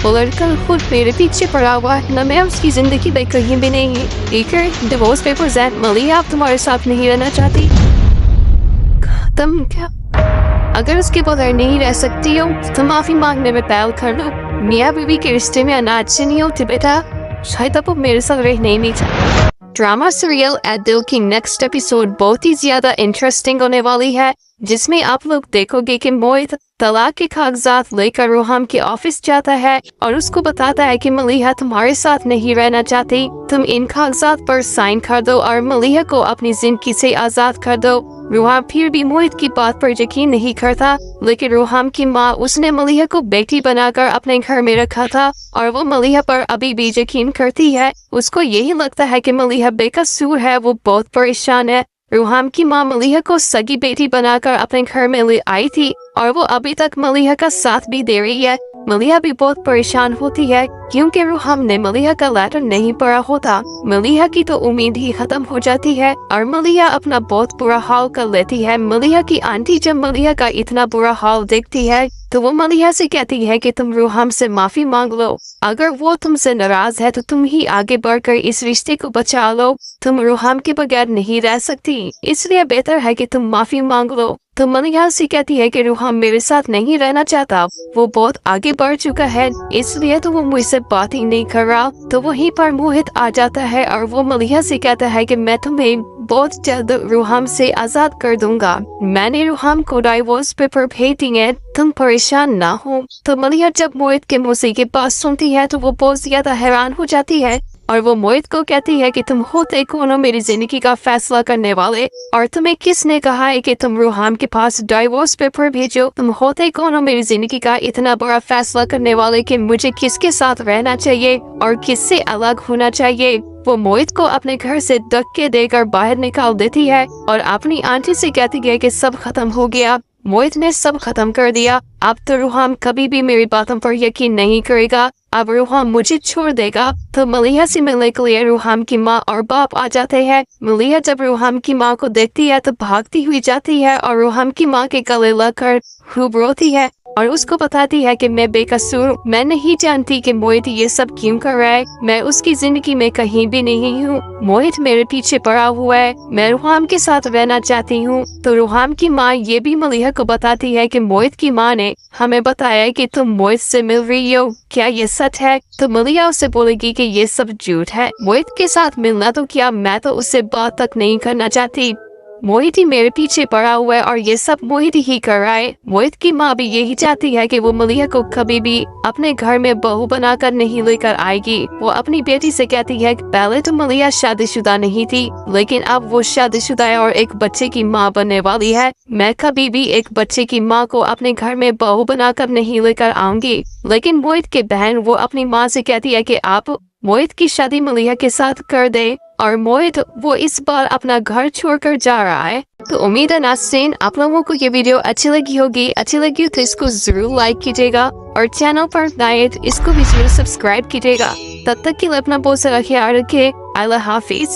वो लड़का खुद मेरे पीछे पड़ा हुआ है, न मैं उसकी जिंदगी में कहीं भी नहीं। लेकर डिवोर्स पेपर्स हैं। मलिया आप तुम्हारे साथ नहीं रहना चाहती? तुम क्या अगर उसके बगैर नहीं रह सकती हो तो माफी मांगने में पहल कर लो। मियाँ बीवी के रिश्ते में अनाज से नहीं होती बेटा। शायद अब वो मेरे साथ रह नहीं चाहती। ड्रामा सीरियल ए दिल की नेक्स्ट एपिसोड बहुत ही ज्यादा इंटरेस्टिंग होने वाली है, जिसमें आप लोग देखोगे कि मोहित तलाक के कागजात लेकर रोहम के ऑफिस जाता है और उसको बताता है कि मलिहा तुम्हारे साथ नहीं रहना चाहती, तुम इन कागजात पर साइन कर दो और मलिहा को अपनी जिंदगी से आजाद कर दो। रोहम फिर भी मोहित की बात पर यकीन नहीं करता, लेकिन रोहम की माँ उसने मलिहा को बेटी बनाकर अपने घर में रखा था और वो मलिहा पर अभी भी यकीन करती है। उसको यही लगता है कि मलिहा बेकसूर है। वो बहुत परेशान है। रोहम की माँ मलिहा को सगी बेटी बनाकर अपने घर में ले आई थी और वो अभी तक मलिहा का साथ भी दे रही है। मलिहा भी बहुत परेशान होती है क्योंकि रोहम ने मलिहा का लेटर नहीं पढ़ा होता। मलिहा की तो उम्मीद ही खत्म हो जाती है और मलिहा अपना बहुत बुरा हाल कर लेती है। मलिहा की आंटी जब मलिहा का इतना बुरा हाल देखती है तो वो मलिहा से कहती है कि तुम रोहम से माफी मांग लो। अगर वो तुमसे नाराज है तो तुम ही आगे बढ़कर इस रिश्ते को बचा लो। तुम रोहम के बगैर नहीं रह सकती, इसलिए बेहतर है कि तुम माफी मांग लो। तो मलिहा से कहती है कि रोहम मेरे साथ नहीं रहना चाहता, वो बहुत आगे बढ़ चुका है, इसलिए तो वो मुझसे बात ही नहीं कर रहा। तो वहीं पर मोहित आ जाता है और वो मलिहा से कहता है कि मैं तुम्हें बहुत जल्द रोहम से आजाद कर दूंगा। मैंने रोहम को डाइवोर्स पेपर भेज दिए, तुम परेशान ना हो। तो मलिहा जब मोहित के मुंह से ये बात सुनती है तो वो बहुत ज्यादा हैरान हो जाती है और वो मोहित को कहती है कि तुम होते कौन हो मेरी जिंदगी का फैसला करने वाले, और तुम्हें किसने कहा है कि तुम रोहम के पास डाइवोर्स पेपर भेजो? तुम होते कौन हो मेरी जिंदगी का इतना बड़ा फैसला करने वाले कि मुझे किसके साथ रहना चाहिए और किससे अलग होना चाहिए? वो मोहित को अपने घर से धक्के देकर बाहर निकाल देती है और अपनी आंटी से कहती है कि सब खत्म हो गया, मोहित ने सब खत्म कर दिया। अब तो रोहम कभी भी मेरी बातों पर यकीन नहीं करेगा, अब रोहम मुझे छोड़ देगा। तो मलिहा से मिलने के लिए रोहम की माँ और बाप आ जाते हैं। मलिहा जब रोहम की माँ को देखती है तो भागती हुई जाती है और रोहम की माँ के गले लगकर खूब रोती है और उसको बताती है कि मैं बेकसूर, मैं नहीं जानती कि मोहित ये सब क्यों कर रहा है, मैं उसकी जिंदगी में कहीं भी नहीं हूँ, मोहित मेरे पीछे पड़ा हुआ है, मैं रोहम के साथ रहना चाहती हूँ। तो रोहम की माँ ये भी मलिहा को बताती है कि मोहित की माँ ने हमें बताया कि तुम मोहित से मिल रही हो, क्या ये सच है? तो मलिहा उससे बोलेगी कि ये सब झूठ है, मोहित के साथ मिलना तो क्या, मैं तो उससे बात तक नहीं करना चाहती, मोहित ही मेरे पीछे पड़ा हुआ है और ये सब मोहित ही कर रहा है। मोहित की माँ भी यही चाहती है कि वो मलिहा को कभी भी अपने घर में बहू बनाकर नहीं लेकर आएगी। वो अपनी बेटी से कहती है कि पहले तो मलिहा शादीशुदा नहीं थी, लेकिन अब वो शादीशुदा है और एक बच्चे की माँ बनने वाली है। मैं कभी भी एक बच्चे की माँ को अपने घर में बहू बनाकर नहीं लेकर आऊंगी। लेकिन मोहित के बहन वो अपनी माँ से कहती है कि आप मोहित की शादी मलिहा के साथ कर दे और मोहित वो इस बार अपना घर छोड़कर जा रहा है। तो उम्मीद है नाज़रीन आप लोगों को ये वीडियो अच्छी लगी होगी। अच्छी लगी तो इसको जरूर लाइक कीजिएगा और चैनल पर नए तो इसको भी जरूर सब्सक्राइब कीजिएगा। तब तक के लिए अपना बहुत सारा ख्याल रखिए। अल्लाह हाफिज।